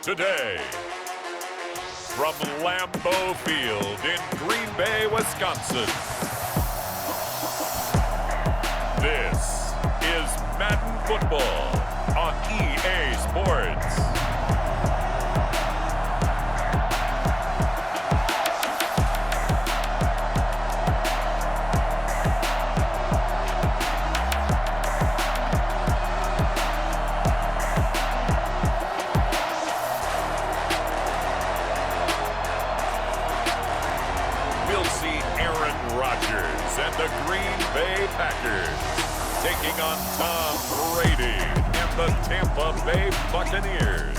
today. From Lambeau Field in Green Bay, Wisconsin. This is Madden Football on EA Sports. And the Green Bay Packers taking on Tom Brady and the Tampa Bay Buccaneers.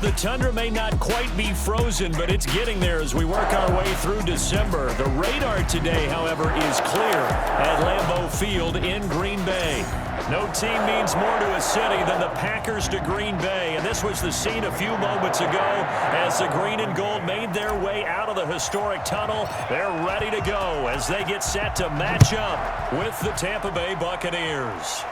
The tundra may not quite be frozen, but it's getting there as we work our way through December. The radar today, however, is clear at Lambeau Field in Green Bay. No team means more to a city than the Packers to Green Bay, and this was the scene a few moments ago as the green and gold made their way out of the historic tunnel. They're ready to go as they get set to match up with the Tampa Bay Buccaneers.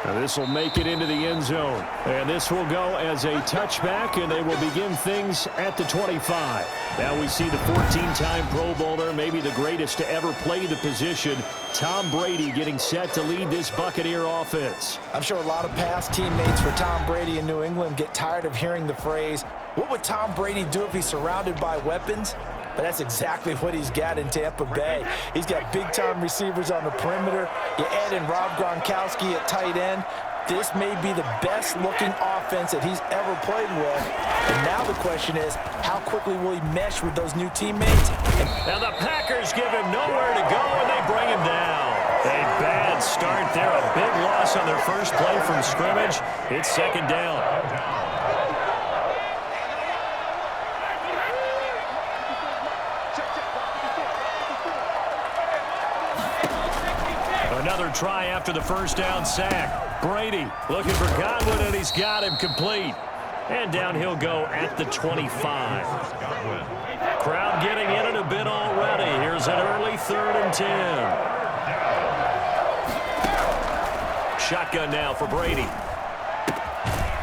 Now this will make it into the end zone, and this will go as a touchback, and they will begin things at the 25. Now we see the 14-time Pro Bowler, maybe the greatest to ever play the position, Tom Brady, getting set to lead this Buccaneer offense. I'm sure a lot of past teammates for Tom Brady in New England get tired of hearing the phrase, what would Tom Brady do if he's surrounded by weapons? But that's exactly what he's got in Tampa Bay. He's got big-time receivers on the perimeter. You add in Rob Gronkowski at tight end. This may be the best-looking offense that he's ever played with. And now the question is, how quickly will he mesh with those new teammates? Now the Packers give him nowhere to go, and they bring him down. A bad start there. A big loss on their first play from scrimmage. It's second down. Another try after the first down sack. Brady looking for Godwin, and he's got him complete. And down he'll go at the 25. Crowd getting in it a bit already. Here's an early 3rd and 10. Shotgun now for Brady.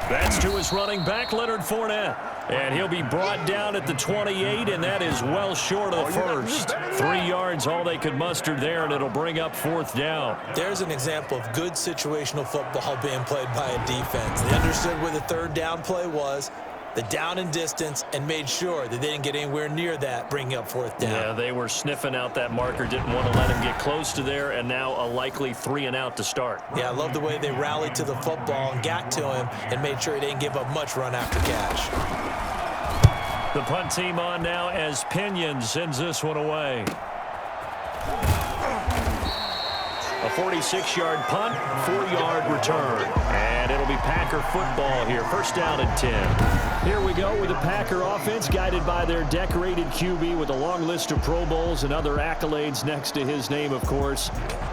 That's to his running back, Leonard Fournette. And he'll be brought down at the 28, and that is well short of the first. 3 yards, all they could muster there, and it'll bring up 4th down. There's an example of good situational football being played by a defense. They understood where the 3rd down play was, the down and distance, and made sure that they didn't get anywhere near that, bringing up 4th down. Yeah, they were sniffing out that marker, didn't want to let him get close to there, and now a likely 3 and out to start. Yeah, I love the way they rallied to the football and got to him and made sure he didn't give up much run after catch. The punt team on now as Pinion sends this one away. A 46-yard punt, 4-yard return. And it'll be Packer football here. First down and 10. Here we go with the Packer offense guided by their decorated QB with a long list of Pro Bowls and other accolades next to his name, of course.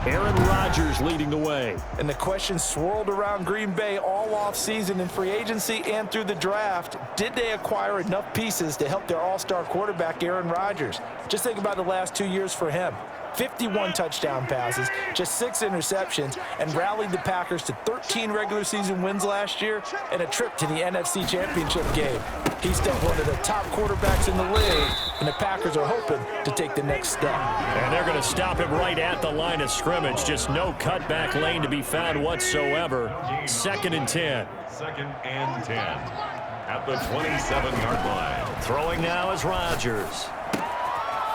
Aaron Rodgers leading the way. And the question swirled around Green Bay all offseason in free agency and through the draft. Did they acquire enough pieces to help their all-star quarterback, Aaron Rodgers? Just think about the last 2 years for him. 51 touchdown passes, just 6 interceptions, and rallied the Packers to 13 regular season wins last year and a trip to the NFC Championship game. He's still one of the top quarterbacks in the league, and the Packers are hoping to take the next step. And they're going to stop him right at the line of scrimmage. Just no cutback lane to be found whatsoever. 2nd and 10. 2nd and 10 at the 27-yard line. Throwing now is Rodgers.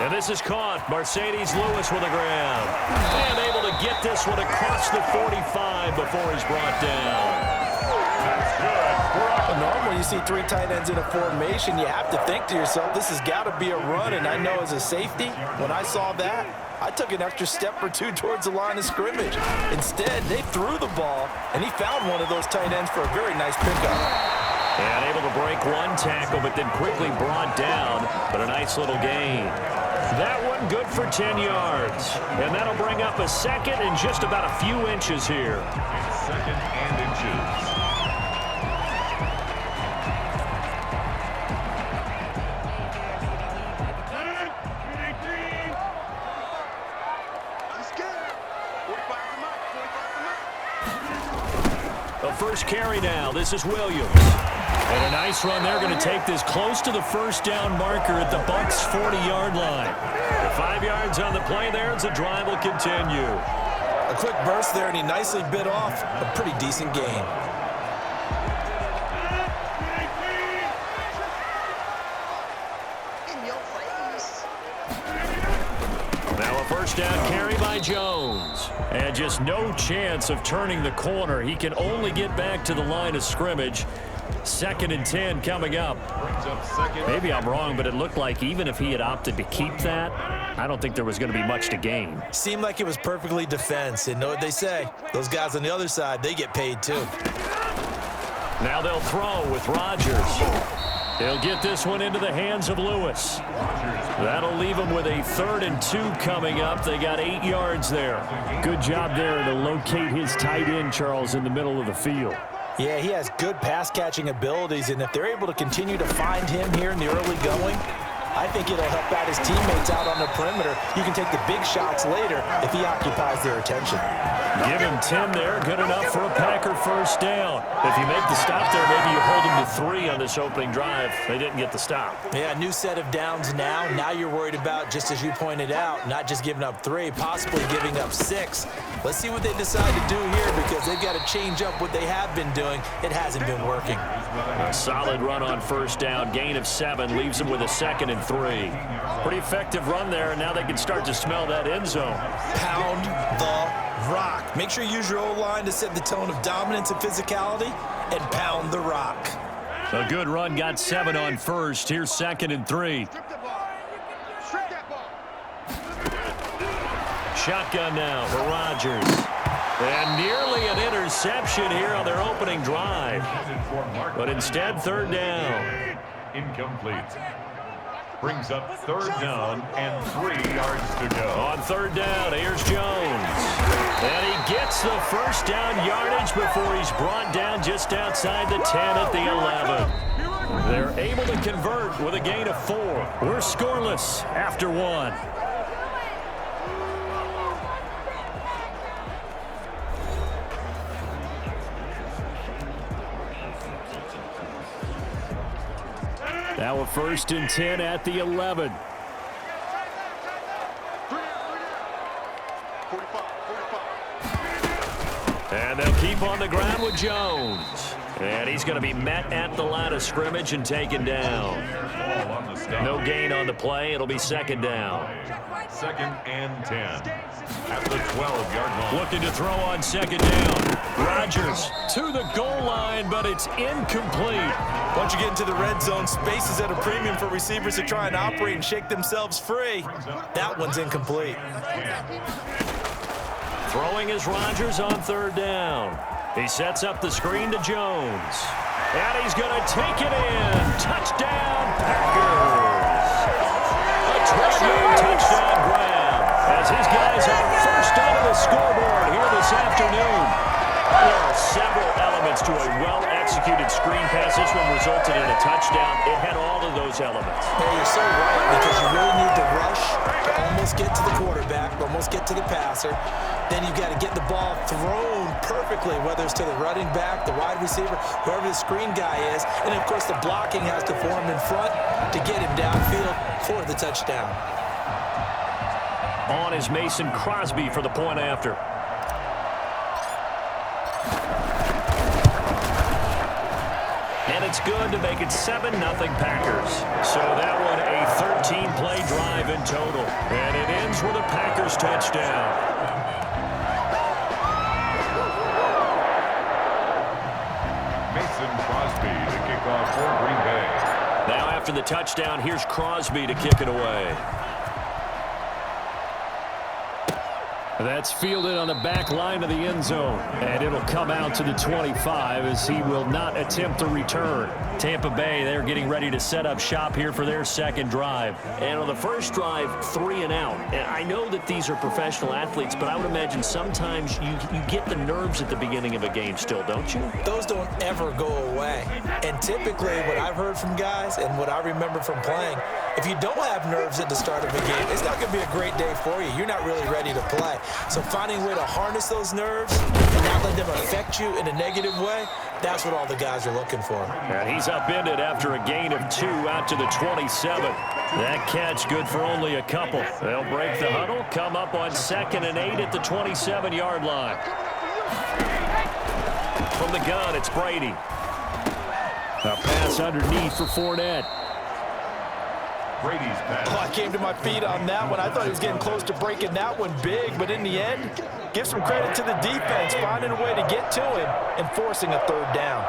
And this is caught. Mercedes Lewis with a grab. And able to get this one across the 45 before he's brought down. That's good. Normally you see 3 tight ends in a formation. You have to think to yourself, this has got to be a run. And I know as a safety, when I saw that, I took an extra step or 2 towards the line of scrimmage. Instead, they threw the ball, and he found one of those tight ends for a very nice pickup. And able to break 1 tackle, but then quickly brought down. But a nice little gain. That one good for 10 yards. And that'll bring up a 2nd and just about a few inches here. 2nd and inches. The first carry carry now. This is Williams. And a nice run there, going to take this close to the first down marker at the Bucs' 40-yard line. 5 yards on the play there as the drive will continue. A quick burst there, and he nicely bit off a pretty decent gain. Now a first down carry by Jones. And just no chance of turning the corner. He can only get back to the line of scrimmage. 2nd and 10 coming up. Maybe I'm wrong, but it looked like even if he had opted to keep that, I don't think there was going to be much to gain. Seemed like it was perfectly defense. And know what they say? Those guys on the other side, they get paid too. Now they'll throw with Rodgers. They'll get this one into the hands of Lewis. That'll leave them with a 3rd and 2 coming up. They got 8 yards there. Good job there to locate his tight end, Charles, in the middle of the field. Yeah, he has good pass-catching abilities, and if they're able to continue to find him here in the early going, I think it'll help out his teammates out on the perimeter. You can take the big shots later if he occupies their attention. Give him 10 there. Good enough for a Packer first down. If you make the stop there, maybe you hold him to 3 on this opening drive. They didn't get the stop. Yeah, new set of downs now. Now you're worried about, just as you pointed out, not just giving up 3, possibly giving up 6. Let's see what they decide to do here because they've got to change up what they have been doing. It hasn't been working. A solid run on first down. Gain of 7 leaves them with a 2nd and 3. Pretty effective run there, and now they can start to smell that end zone. Pound the rock. Make sure you use your O-line to set the tone of dominance and physicality, and pound the rock. A good run, got 7 on first. Here's 2nd and 3. Shotgun now for Rodgers. And nearly an interception here on their opening drive. But instead, 3rd down. Incomplete. Brings up 3rd down and 3 yards to go. On 3rd down, here's Jones. And he gets the first down yardage before he's brought down just outside the 10 at the 11. They're able to convert with a gain of 4. We're scoreless after 1. Now a 1st and 10 at the 11. And they'll keep on the ground with Jones. And he's going to be met at the line of scrimmage and taken down. No gain on the play. It'll be 2nd down. 2nd and 10 at the 12-yard line. Looking to throw on 2nd down. Rodgers to the goal line, but it's incomplete. Once you get into the red zone, space is at a premium for receivers to try and operate and shake themselves free. That one's incomplete. Throwing is Rodgers on 3rd down. He sets up the screen to Jones. And he's going to take it in. Touchdown, Packers. A 12-yard touchdown grab as his guys are first on the scoreboard here this afternoon. There are several elements to a well-executed screen pass. This one resulted in a touchdown. It had all of those elements. Hey, you're so right because you really need to rush to almost get to the quarterback, almost get to the passer. Then you've got to get the ball thrown perfectly, whether it's to the running back, the wide receiver, whoever the screen guy is. And, of course, the blocking has to form in front to get him downfield for the touchdown. On is Mason Crosby for the point after. And it's good to make it 7-0 Packers. So that one a 13-play drive in total. And it ends with a Packers touchdown. Crosby to kick off for Green Bay. Now after the touchdown, here's Crosby to kick it away. That's fielded on the back line of the end zone. And it'll come out to the 25 as he will not attempt to return. Tampa Bay, they're getting ready to set up shop here for their 2nd drive. And on the first drive, 3 and out. And I know that these are professional athletes, but I would imagine sometimes you get the nerves at the beginning of a game still, don't you? Those don't ever go away. And typically what I've heard from guys and what I remember from playing, if you don't have nerves at the start of a game, it's not going to be a great day for you. You're not really ready to play. So finding a way to harness those nerves and not let them affect you in a negative way. That's what all the guys are looking for. And he's upended after a gain of 2 out to the 27. That catch good for only a couple. They'll break the huddle, come up on 2nd and 8 at the 27-yard line. From the gun, it's Brady. A pass underneath for Fournette. Brady's pass. Oh, I came to my feet on that one. I thought he was getting close to breaking that one big, but in the end, give some credit to the defense, finding a way to get to him and forcing a 3rd down.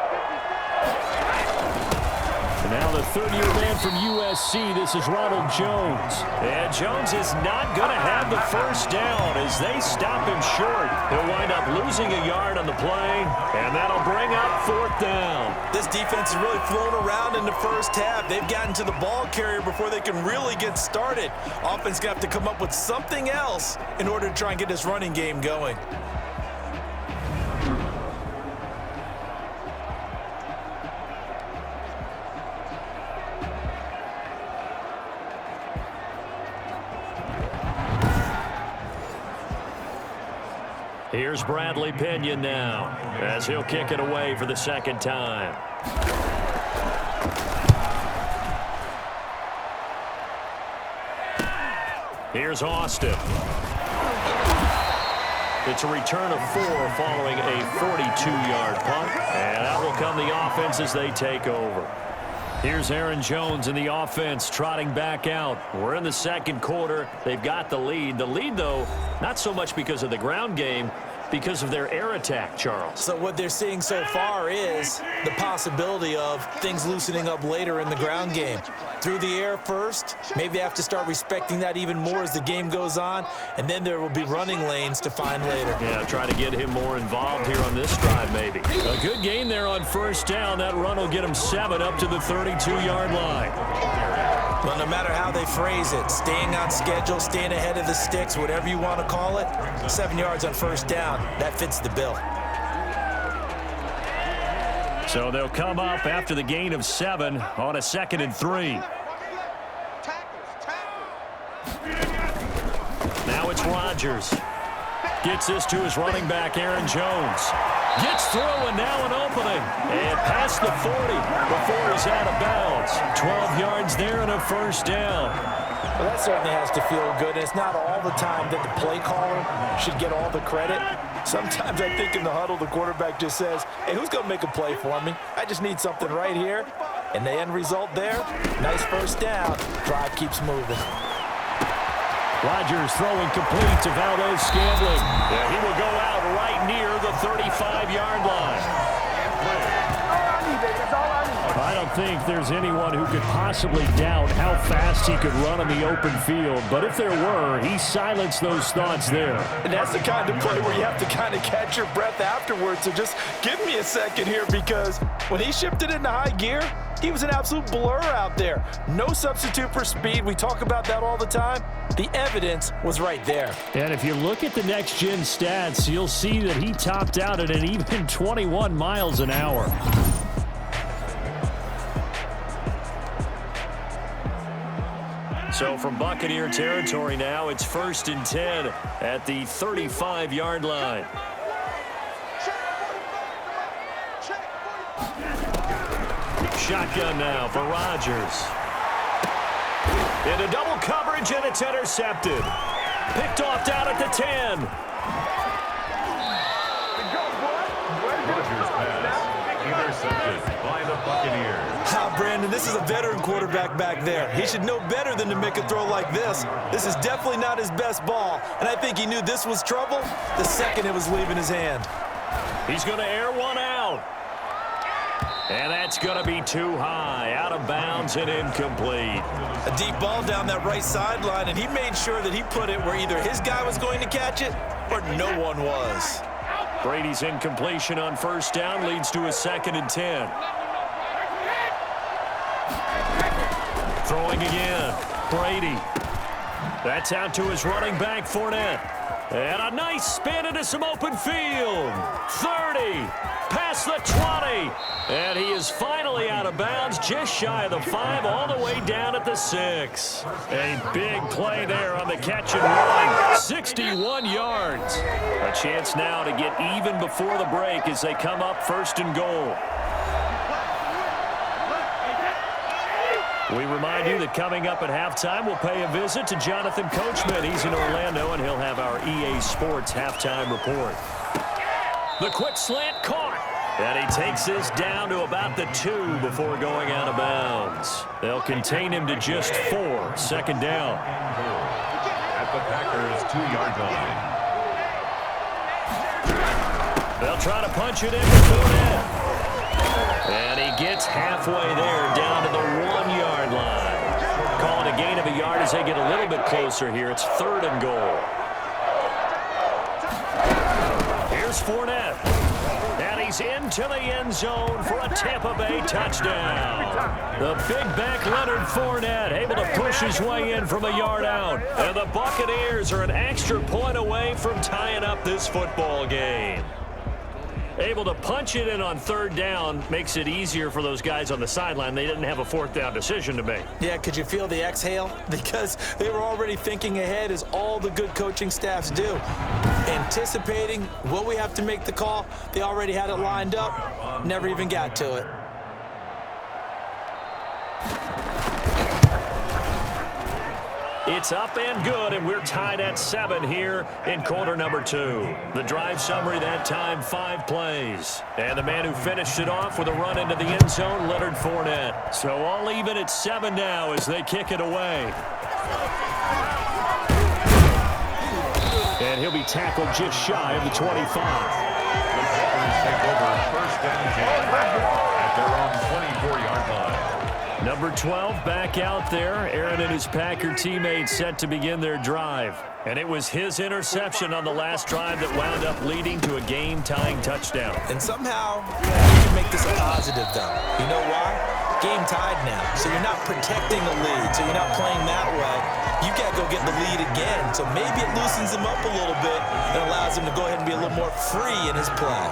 And now the 3rd-year man from USC, this is Ronald Jones. And Jones is not going to have the 1st down as they stop him short. He'll wind up losing a yard on the play, and that'll bring up 4th down. This defense is really flown around in the first half. They've gotten to the ball carrier before they can really get started. Offense going to have to come up with something else in order to try and get this running game going. Here's Bradley Pinion now as he'll kick it away for the 2nd time. Here's Austin. It's a return of 4 following a 42-yard punt. And out will come the offense as they take over. Here's Aaron Jones in the offense trotting back out. We're in the 2nd quarter. They've got the lead. The lead, though, not so much because of the ground game, because of their air attack, Charles. So what they're seeing so far is the possibility of things loosening up later in the ground game. Through the air first, maybe they have to start respecting that even more as the game goes on, and then there will be running lanes to find later. Yeah, try to get him more involved here on this drive, maybe. A good gain there on 1st down. That run will get him 7 up to the 32-yard line. Well, no matter how they phrase it, staying on schedule, staying ahead of the sticks, whatever you want to call it, 7 yards on 1st down, that fits the bill. So they'll come up after the gain of 7 on a 2nd and 3. Now it's Rodgers. Gets this to his running back, Aaron Jones. Gets through, and now an opening. And past the 40 before he's out of bounds. 12 yards there and a 1st down. Well, that certainly has to feel good. It's not all the time that the play caller should get all the credit. Sometimes I think in the huddle, the quarterback just says, hey, who's going to make a play for me? I just need something right here. And the end result there, nice 1st down. Drive keeps moving. Rodgers throwing complete to Valdez-Scantling. Yeah, he will go out right near the 35-yard line. I don't think there's anyone who could possibly doubt how fast he could run on the open field. But if there were, he silenced those thoughts there. And that's the kind of play where you have to kind of catch your breath afterwards. So just give me a second here, because when he shifted into high gear, he was an absolute blur out there. No substitute for speed. We talk about that all the time. The evidence was right there. And if you look at the next-gen stats, you'll see that he topped out at an even 21 miles an hour. So from Buccaneer territory now, it's 1st and 10 at the 35-yard line. Shotgun now for Rodgers. Into double coverage, and it's intercepted. Picked off down at the 10. Rodgers pass intercepted by the Buccaneers. Brandon, this is a veteran quarterback back there. He should know better than to make a throw like this. This is definitely not his best ball, and I think he knew this was trouble the second it was leaving his hand. He's going to air one out. And that's going to be too high, out of bounds and incomplete. A deep ball down that right sideline, and he made sure that he put it where either his guy was going to catch it or no one was. Brady's incompletion on 1st down leads to a 2nd and 10. Throwing again, Brady. That's out to his running back, Fournette. And a nice spin into some open field. 30, past the 20. And he is finally out of bounds, just shy of the 5, all the way down at the 6. A big play there on the catch and run. 61 yards. A chance now to get even before the break as they come up 1st and goal. We remind you that coming up at halftime, we'll pay a visit to Jonathan Coachman. He's in Orlando, and he'll have our EA Sports halftime report. The quick slant caught. And he takes this down to about the 2 before going out of bounds. They'll contain him to just 4. 2nd down. At the Packers' 2-yard line. They'll try to punch it in to Fournette. And he gets halfway there down to the 1-yard line. Calling a gain of a yard as they get a little bit closer here. It's 3rd and goal. Here's Fournette. And he's into the end zone for a Tampa Bay touchdown. The big back Leonard Fournette able to push his way in from a yard out. And the Buccaneers are an extra point away from tying up this football game. Able to punch it in on 3rd down makes it easier for those guys on the sideline. They didn't have a 4th down decision to make. Yeah, could you feel the exhale? Because they were already thinking ahead, as all the good coaching staffs do. Anticipating, will we have to make the call? They already had it lined up. Never even got to it. It's up and good, and we're tied at 7 here in quarter number 2. The drive summary that time, 5 plays. And the man who finished it off with a run into the end zone, Leonard Fournette. So all even at 7 now as they kick it away. And he'll be tackled just shy of the 25. The Packers take over 1st and 10 at their own 24-yard line. Number 12 back out there. Aaron and his Packer teammates set to begin their drive. And it was his interception on the last drive that wound up leading to a game-tying touchdown. And somehow, you can make this a positive, though. You know why? Game tied now. So you're not protecting the lead. So you're not playing that way. You got to go get the lead again. So maybe it loosens him up a little bit and allows him to go ahead and be a little more free in his play.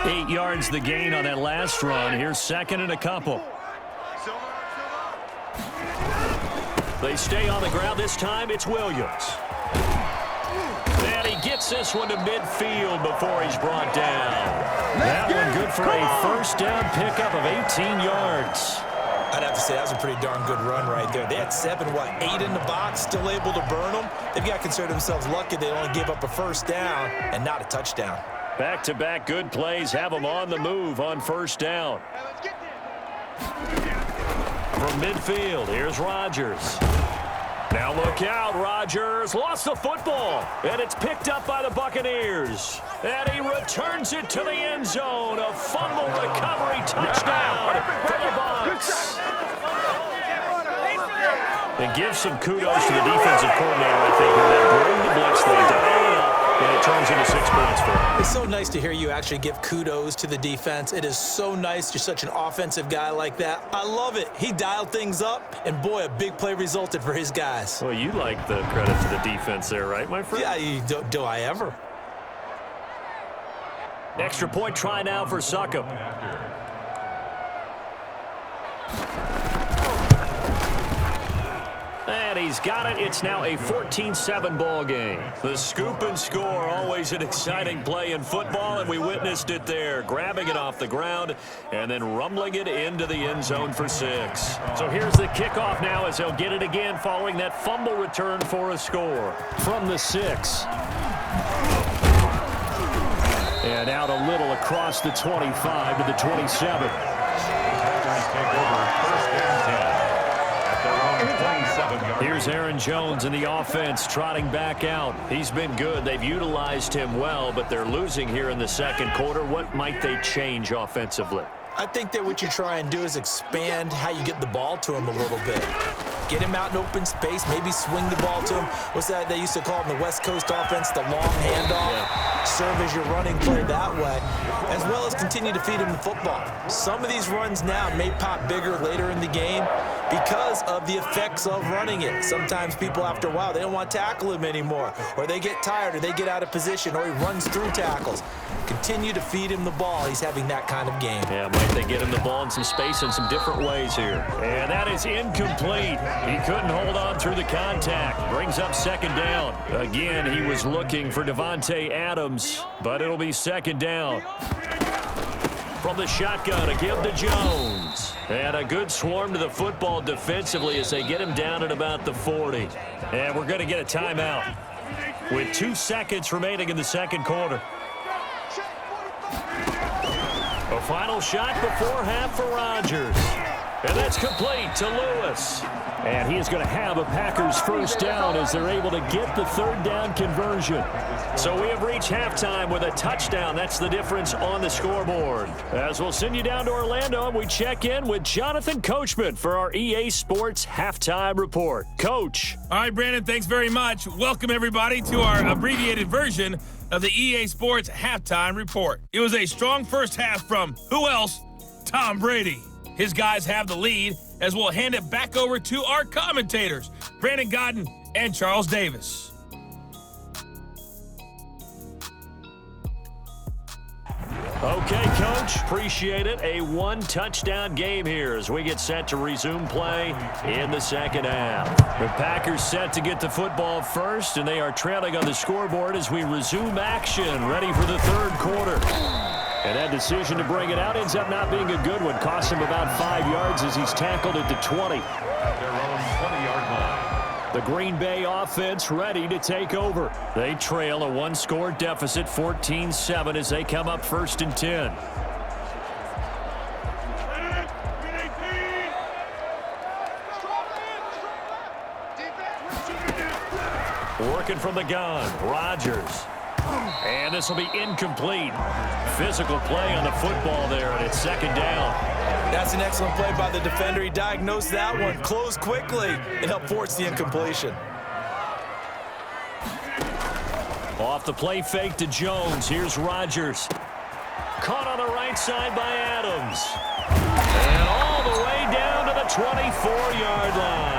8 yards the gain on that last run. Here's 2nd and a couple. They stay on the ground. This time it's Williams. And he gets this one to midfield before he's brought down. That one good for a 1st down pickup of 18 yards. I'd have to say that was a pretty darn good run right there. They had 7, 8 in the box, still able to burn them. They've got to consider themselves lucky they only gave up a 1st down and not a touchdown. Back-to-back good plays have them on the move on 1st down. From midfield, here's Rodgers. Now look out, Rodgers lost the football, and it's picked up by the Buccaneers. And he returns it to the end zone. A fumble recovery touchdown for the Bucs. And give some kudos to the defensive coordinator, I think, when they bring the blitz, they dial it up, and it turns into 6 points for him. It's so nice to hear you actually give kudos to the defense. It is so nice. You're such an offensive guy like that. I love it. He dialed things up, and boy, a big play resulted for his guys. Well, you like the credit to the defense there, right, my friend? Yeah, do I ever? Extra point try now for Succop. And he's got it. It's now a 14-7 ball game. The scoop and score, always an exciting play in football, and we witnessed it there. Grabbing it off the ground and then rumbling it into the end zone for 6. So here's the kickoff now as they'll get it again following that fumble return for a score. From the 6. And out a little across the 25 to the 27. Here's Aaron Jones in the offense trotting back out. He's been good. They've utilized him well, but they're losing here in the 2nd quarter. What might they change offensively? I think that what you try and do is expand how you get the ball to him a little bit. Get him out in open space, maybe swing the ball to him. What's that they used to call in the West Coast offense, the long handoff? Yeah. Serve as your running play that way, as well as continue to feed him the football. Some of these runs now may pop bigger later in the game because of the effects of running it. Sometimes people, after a while, they don't want to tackle him anymore, or they get tired, or they get out of position, or he runs through tackles. Continue to feed him the ball. He's having that kind of game. Yeah, might they get him the ball in some space in some different ways here. And that is incomplete. He couldn't hold on through the contact. Brings up second down. Again, he was looking for Devontae Adams, but it'll be second down. From the shotgun, a give to Jones. And a good swarm to the football defensively as they get him down at about the 40. And we're going to get a timeout with 2 seconds remaining in the second quarter. A final shot before half for Rodgers. And that's complete to Lewis. And he is going to have a Packers first down as they're able to get the third down conversion. So we have reached halftime with a touchdown. That's the difference on the scoreboard. As we'll send you down to Orlando, and we check in with Jonathan Coachman for our EA Sports Halftime Report. Coach. All right, Brandon, thanks very much. Welcome, everybody, to our abbreviated version of the EA Sports Halftime Report. It was a strong first half from who else? Tom Brady. His guys have the lead, as we'll hand it back over to our commentators, Brandon Godden and Charles Davis. Okay, Coach, appreciate it. A one-touchdown game here as we get set to resume play in the second half. The Packers set to get the football first, and they are trailing on the scoreboard as we resume action, ready for the third quarter. And that decision to bring it out ends up not being a good one. Costs him about 5 yards as he's tackled at the 20. Their own 20-yard line. The Green Bay offense ready to take over. They trail a one-score deficit, 14-7, as they come up first and 10. Working from the gun, Rodgers. And this will be incomplete. Physical play on the football there, and it's second down. That's an excellent play by the defender. He diagnosed that one, closed quickly, and helped force the incompletion. Off the play fake to Jones. Here's Rodgers. Caught on the right side by Adams. And all the way down to the 24-yard line.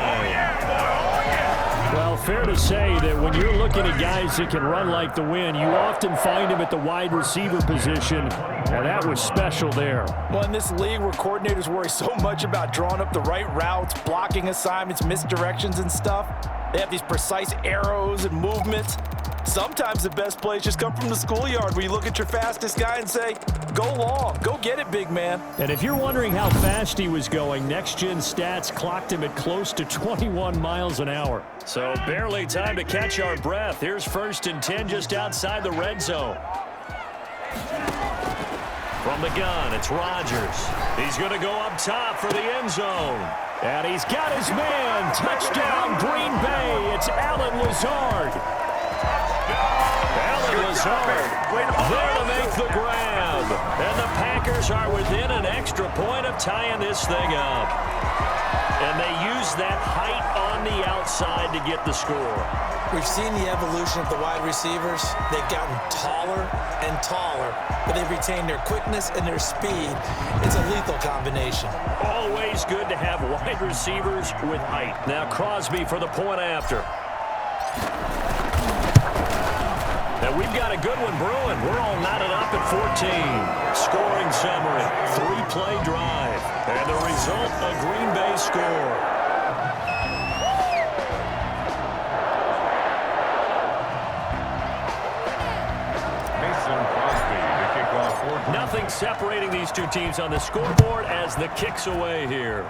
Well, fair to say that when you're looking at guys that can run like the wind, you often find them at the wide receiver position, and that was special there. Well, in this league where coordinators worry so much about drawing up the right routes, blocking assignments, misdirections and stuff, they have these precise arrows and movements. Sometimes the best plays just come from the schoolyard where you look at your fastest guy and say, go long, go get it, big man. And if you're wondering how fast he was going, Next Gen Stats clocked him at close to 21 miles an hour. So barely time to catch our breath. Here's first and 10 just outside the red zone. From the gun, it's Rodgers. He's going to go up top for the end zone. And he's got his man. Touchdown, Green Bay. It's Allen Lazard. Allen Lazard there to make the grab. And the Packers are within an extra point of tying this thing up. And they use that height on the outside to get the score. We've seen the evolution of the wide receivers. They've gotten taller and taller, but they've retained their quickness and their speed. It's a lethal combination. Always good to have wide receivers with height. Now Crosby for the point after. And we've got a good one brewing. We're all knotted up at 14. Scoring summary, 3-play drive. And the result, a Green Bay score. Nothing separating these two teams on the scoreboard as the kick's away here.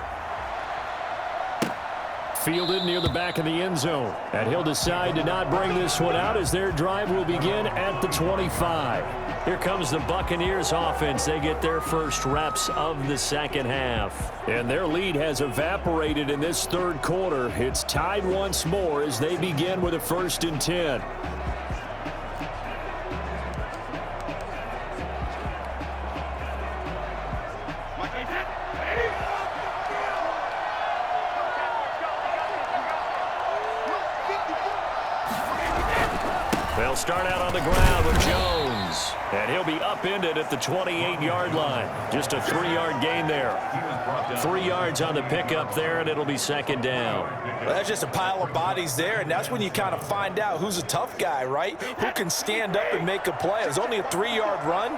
Fielded near the back of the end zone. And he'll decide to not bring this one out as their drive will begin at the 25. Here comes the Buccaneers offense. They get their first reps of the second half. And their lead has evaporated in this third quarter. It's tied once more as they begin with a first and 10. They'll start out on the ground with Jones. And he'll be upended at the 28-yard line. Just a 3-yard gain there. 3 yards on the pickup there, and it'll be second down. Well, that's just a pile of bodies there, and that's when you kind of find out who's a tough guy, right? Who can stand up and make a play. It was only a 3-yard run,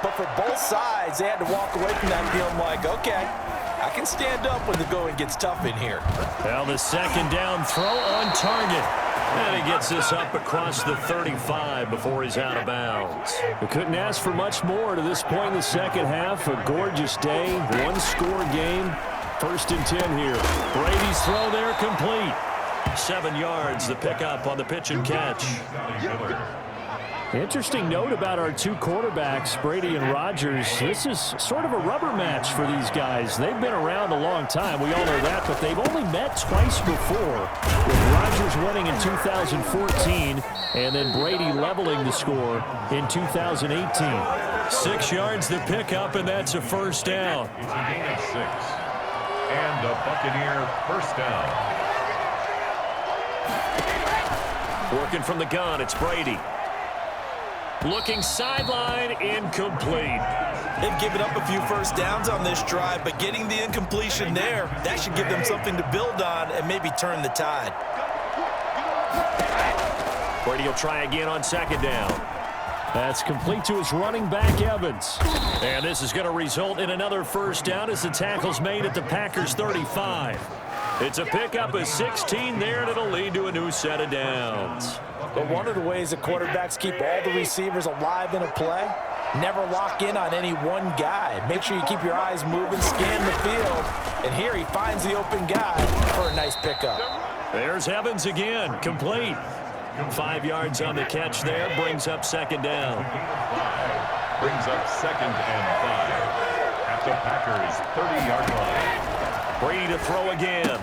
but for both sides, they had to walk away from that feeling like, okay, I can stand up when the going gets tough in here. Well, the second down throw on target. And he gets this up across the 35 before he's out of bounds. We couldn't ask for much more to this point in the second half. A gorgeous day, one-score game. 1st and 10 here. Brady's throw there complete. 7 yards, the pickup on the pitch and catch. Interesting note about our two quarterbacks, Brady and Rodgers. This is sort of a rubber match for these guys. They've been around a long time. We all know that, but they've only met twice before, with Rodgers winning in 2014 and then Brady leveling the score in 2018. 6 yards the pickup, and that's a first down. Gain of 6. And a Buccaneer first down. Working from the gun, it's Brady. Looking sideline, incomplete. They've given up a few first downs on this drive, but getting the incompletion there, that should give them something to build on and maybe turn the tide. Brady will try again on second down. That's complete to his running back, Evans. And this is going to result in another first down as the tackle's made at the Packers' 35. It's a pickup of 16 there, and it'll lead to a new set of downs. But one of the ways that quarterbacks keep all the receivers alive in a play, never lock in on any one guy. Make sure you keep your eyes moving, scan the field, and here he finds the open guy for a nice pickup. There's Evans again, complete. 5 yards on the catch there, brings up second down. Brings up 2nd and 5 at the Packers' 30-yard line. Brady to throw again.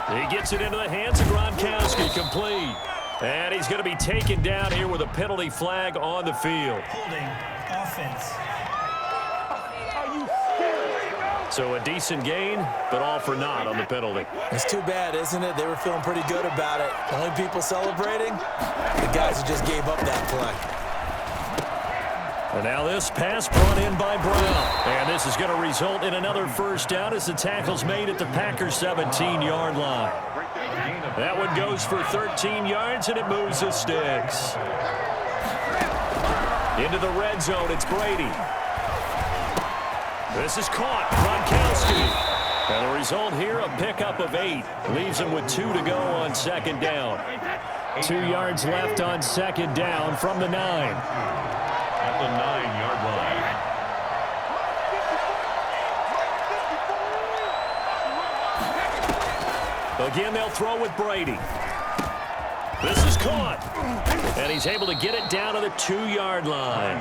He gets it into the hands of Gronkowski, complete. And he's going to be taken down here with a penalty flag on the field. Holding offense. So a decent gain, but all for naught on the penalty. It's too bad, isn't it? They were feeling pretty good about it. The only people celebrating, the guys who just gave up that play. And now this pass brought in by Brown. And this is going to result in another first down as the tackle's made at the Packers' 17-yard line. That one goes for 13 yards, and it moves the sticks. Into the red zone, it's Brady. This is caught, Gronkowski. And the result here, a pickup of 8. Leaves him with 2 to go on second down. 2 yards left on second down from the 9. At the 9-yard line. Again, they'll throw with Brady. This is caught. And he's able to get it down to the 2-yard line.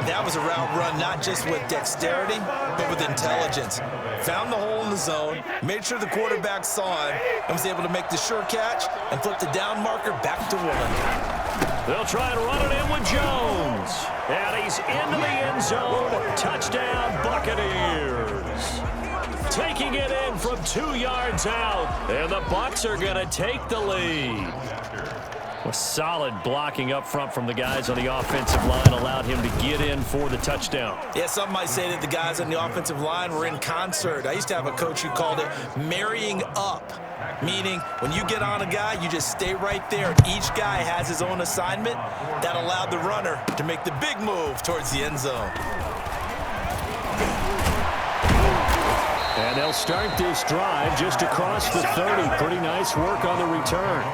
That was a route run not just with dexterity, but with intelligence. Found the hole in the zone, made sure the quarterback saw him, and was able to make the sure catch and flip the down marker back to 1. They'll try and run it in with Jones. And he's into the end zone. Touchdown, Buccaneers. Taking it in from 2 yards out. And the Bucs are going to take the lead. A solid blocking up front from the guys on the offensive line allowed him to get in for the touchdown. Yeah, some might say that the guys on the offensive line were in concert. I used to have a coach who called it marrying up, meaning when you get on a guy, you just stay right there. Each guy has his own assignment. That allowed the runner to make the big move towards the end zone. And they'll start this drive just across the 30. Pretty nice work on the return.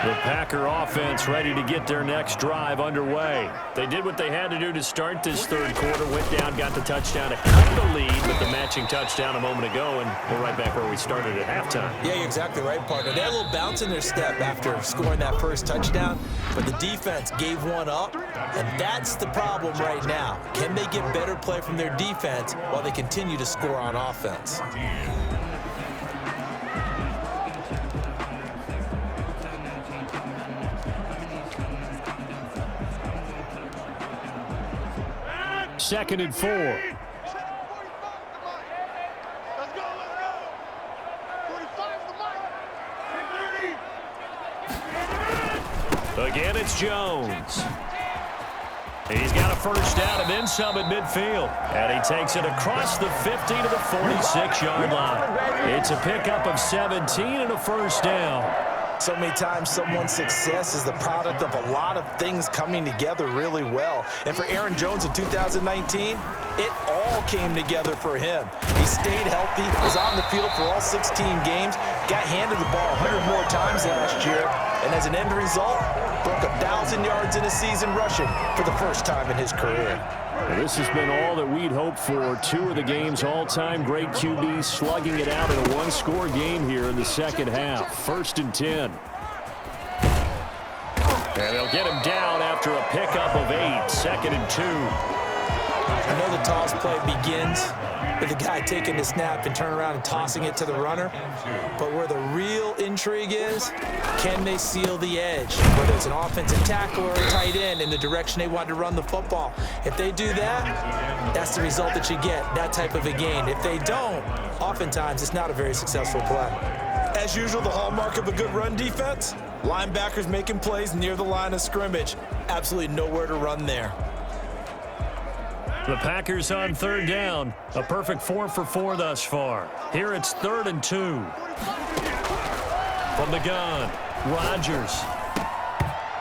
The Packer offense ready to get their next drive underway. They did what they had to do to start this third quarter. Went down, got the touchdown to cut the lead with the matching touchdown a moment ago, and we're right back where we started at halftime. Yeah, you're exactly right, partner. They had a little bounce in their step after scoring that first touchdown, but the defense gave one up, and that's the problem right now. Can they get better play from their defense while they continue to score on offense? Second and 4. Again, it's Jones. He's got a first down and then some at midfield. And he takes it across the 50 to the 46-yard line. It's a pickup of 17 and a first down. So many times someone's success is the product of a lot of things coming together really well. And for Aaron Jones in 2019, it all came together for him. He stayed healthy, was on the field for all 16 games, got handed the ball 100 more times last year, and as an end result, broke 1,000 yards in a season rushing for the first time in his career. This has been all that we'd hoped for. Two of the game's all-time great QBs slugging it out in a one-score game here in the second half. 1st and 10. And they'll get him down after a pickup of 8. 2nd and 2. I know the toss play begins with the guy taking the snap and turning around and tossing it to the runner. But where the real intrigue is, can they seal the edge? Whether it's an offensive tackle or a tight end in the direction they want to run the football. If they do that, that's the result that you get, that type of a gain. If they don't, oftentimes it's not a very successful play. As usual, the hallmark of a good run defense, linebackers making plays near the line of scrimmage. Absolutely nowhere to run there. The Packers on 3rd down. A perfect 4 for 4 thus far. Here it's 3rd and 2. From the gun, Rodgers.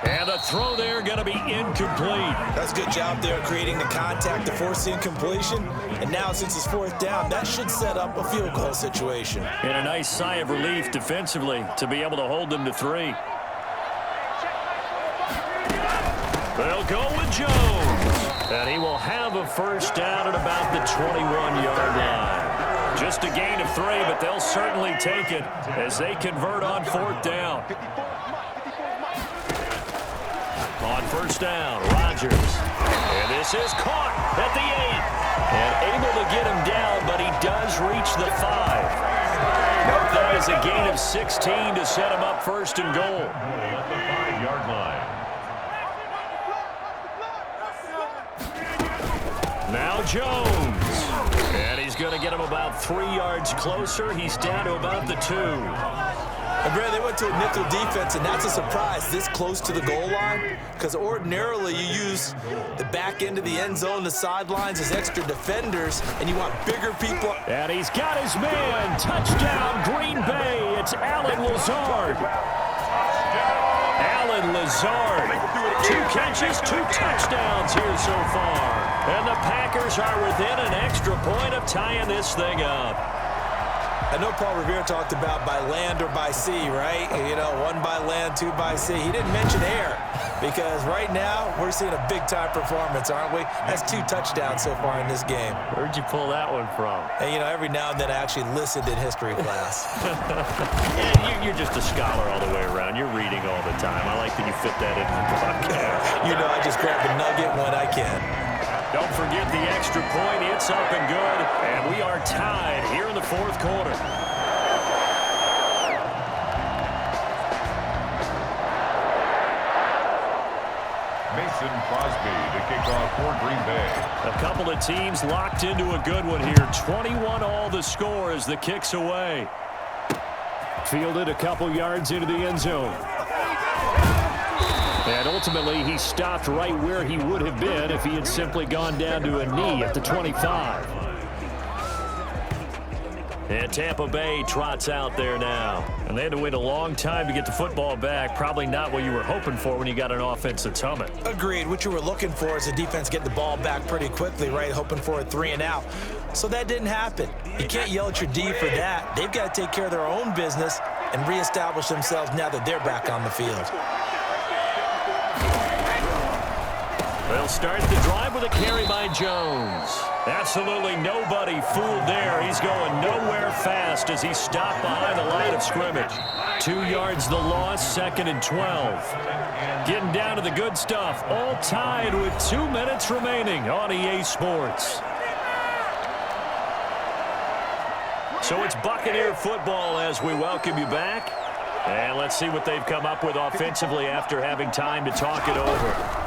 And the throw there going to be incomplete. That's a good job there creating the contact to force the incompletion. And now since it's 4th down, that should set up a field goal situation. And a nice sigh of relief defensively to be able to hold them to 3. They'll go with Jones. And he will have a first down at about the 21-yard line. Just a gain of 3, but they'll certainly take it as they convert on 4th down. On 1st down, Rodgers. And this is caught at the 8. And able to get him down, but he does reach the 5. That is a gain of 16 to set him up 1st and goal. At the 5-yard line. Now Jones. And he's going to get him about 3 yards closer. He's down to about the 2. And Brad, they went to a nickel defense, and that's a surprise this close to the goal line, because ordinarily you use the back end of the end zone, the sidelines as extra defenders, and you want bigger people. And he's got his man. Touchdown, Green Bay. It's Allen Lazard. Allen Lazard. 2 catches, 2 touchdowns here so far. And the Packers are within an extra point of tying this thing up. I know Paul Revere talked about by land or by sea, right? You know, 1 by land, 2 by sea. He didn't mention air because right now we're seeing a big-time performance, aren't we? That's 2 touchdowns so far in this game. Where'd you pull that one from? And, you know, every now and then I actually listened in history class. Yeah, you're just a scholar all the way around. You're reading all the time. I like that you fit that into the podcast. You know, I just grab a nugget when I can. Don't forget the extra point. It's up and good. And we are tied here in the 4th quarter. Mason Crosby to kick off for Green Bay. A couple of teams locked into a good one here. 21 all the score as the kick's away. Fielded a couple yards into the end zone. And ultimately, he stopped right where he would have been if he had simply gone down to a knee at the 25. And Tampa Bay trots out there now. And they had to wait a long time to get the football back. Probably not what you were hoping for when you got an offense that's humming. Agreed. What you were looking for is the defense get the ball back pretty quickly, right? Hoping for a 3 and out. So that didn't happen. You can't yell at your D for that. They've got to take care of their own business and reestablish themselves now that they're back on the field. They'll start the drive with a carry by Jones. Absolutely nobody fooled there. He's going nowhere fast as he stopped behind the line of scrimmage. 2 yards the loss, 2nd and 12. Getting down to the good stuff. All tied with 2 minutes remaining on EA Sports. So it's Buccaneer football as we welcome you back. And let's see what they've come up with offensively after having time to talk it over.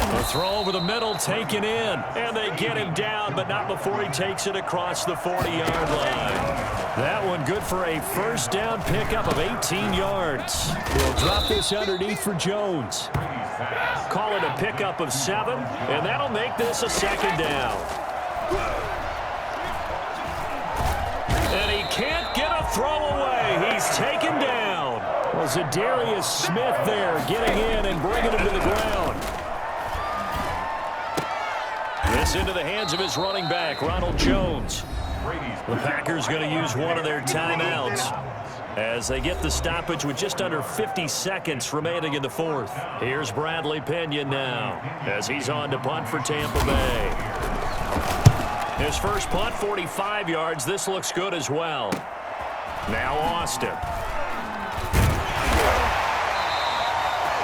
The throw over the middle taken in. And they get him down, but not before he takes it across the 40-yard line. That one good for a first down pickup of 18 yards. He'll drop this underneath for Jones. Call it a pickup of 7, and that'll make this a second down. And he can't get a throw away. He's taken down. Was it Darius Smith there getting in and bringing him to the ground? This into the hands of his running back, Ronald Jones. The Packers going to use one of their timeouts as they get the stoppage with just under 50 seconds remaining in the fourth. Here's Bradley Pinion now as he's on to punt for Tampa Bay. His first punt, 45 yards. This looks good as well. Now Austin.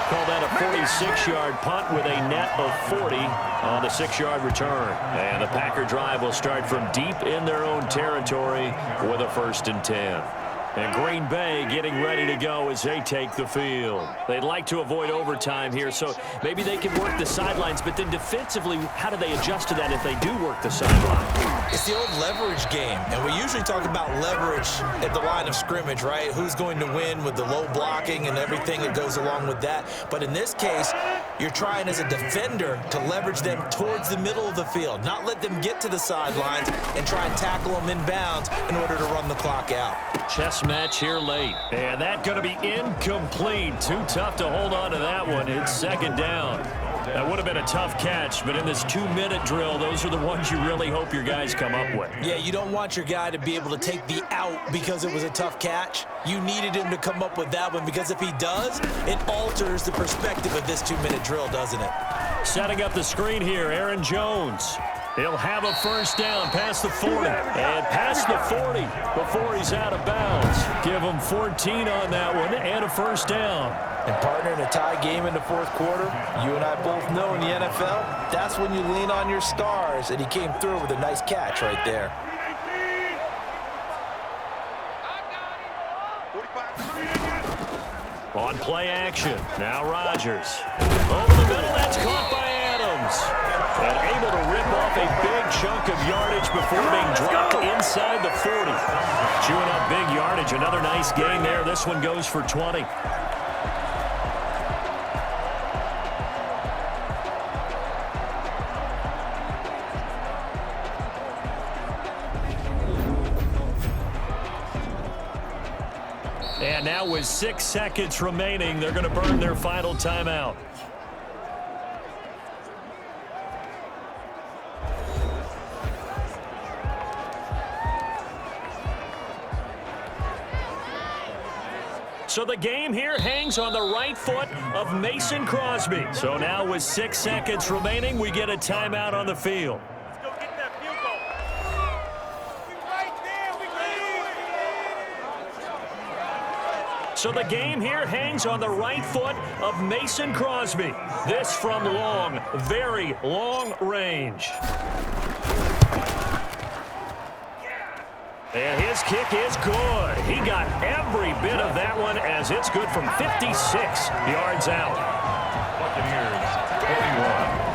Call that a 46-yard punt with a net of 40 on the 6-yard return. And the Packer drive will start from deep in their own territory with a 1st and 10. And Green Bay getting ready to go as they take the field. They'd like to avoid overtime here, so maybe they can work the sidelines, but then defensively, how do they adjust to that if they do work the sideline? It's the old leverage game, and we usually talk about leverage at the line of scrimmage, right? Who's going to win with the low blocking and everything that goes along with that. But in this case, you're trying as a defender to leverage them towards the middle of the field, not let them get to the sidelines and try and tackle them inbounds in order to run the clock out. Chess match here late. And that's going to be incomplete. Too tough to hold on to that one. It's second down. That would have been a tough catch, but in this 2-minute drill, those are the ones you really hope your guys come up with. Yeah, you don't want your guy to be able to take the out because it was a tough catch. You needed him to come up with that one because if he does, it alters the perspective of this 2-minute drill, doesn't it? Setting up the screen here, Aaron Jones. He'll have a first down past the 40 and past the 40 before he's out of bounds. Give him 14 on that one and a first down. And partner, in a tie game in the fourth quarter, you and I both know in the NFL, that's when you lean on your stars, and he came through with a nice catch right there. On play action, now Rodgers. Over the middle, that's caught by Adams. And able to rip off a big chunk of yardage before being dropped inside the 40. Chewing up big yardage, another nice gain there. This one goes for 20. And now with 6 seconds remaining, they're going to burn their final timeout. So the game here hangs on the right foot of Mason Crosby. So now with 6 seconds remaining, we get a timeout on the field. Let's go get that field goal. So the game here hangs on the right foot of Mason Crosby. This from long, very long range. And his kick is good. He got every bit of that one as it's good from 56 yards out. Buccaneers 21.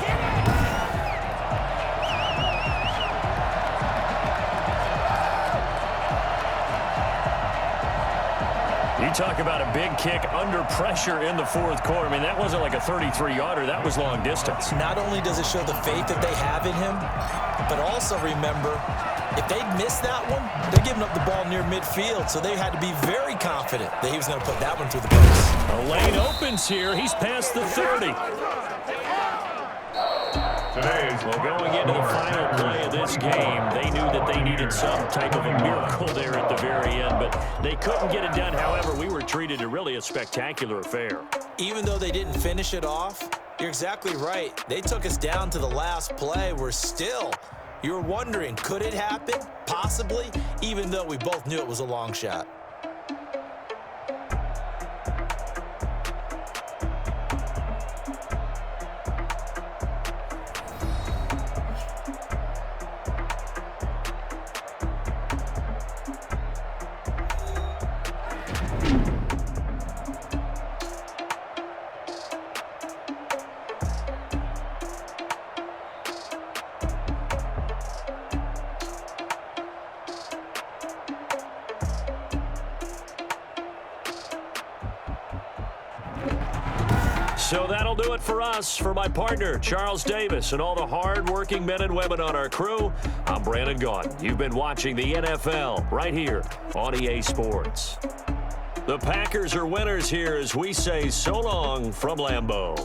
You talk about a big kick under pressure in the fourth quarter. I mean, that wasn't like a 33-yarder. That was long distance. Not only does it show the faith that they have in him, but also remember, if they'd missed that one, they're giving up the ball near midfield, so they had to be very confident that he was going to put that one through the post. The lane opens here. He's past the 30. Well, going into the final play of this game, they knew that they needed some type of a miracle there at the very end, but they couldn't get it done. However, we were treated to really a spectacular affair. Even though they didn't finish it off, you're exactly right. They took us down to the last play. We're still, you're wondering, could it happen? Possibly, even though we both knew it was a long shot. So that'll do it for us. For my partner, Charles Davis, and all the hard-working men and women on our crew, I'm Brandon Gaudin. You've been watching the NFL right here on EA Sports. The Packers are winners here as we say so long from Lambeau.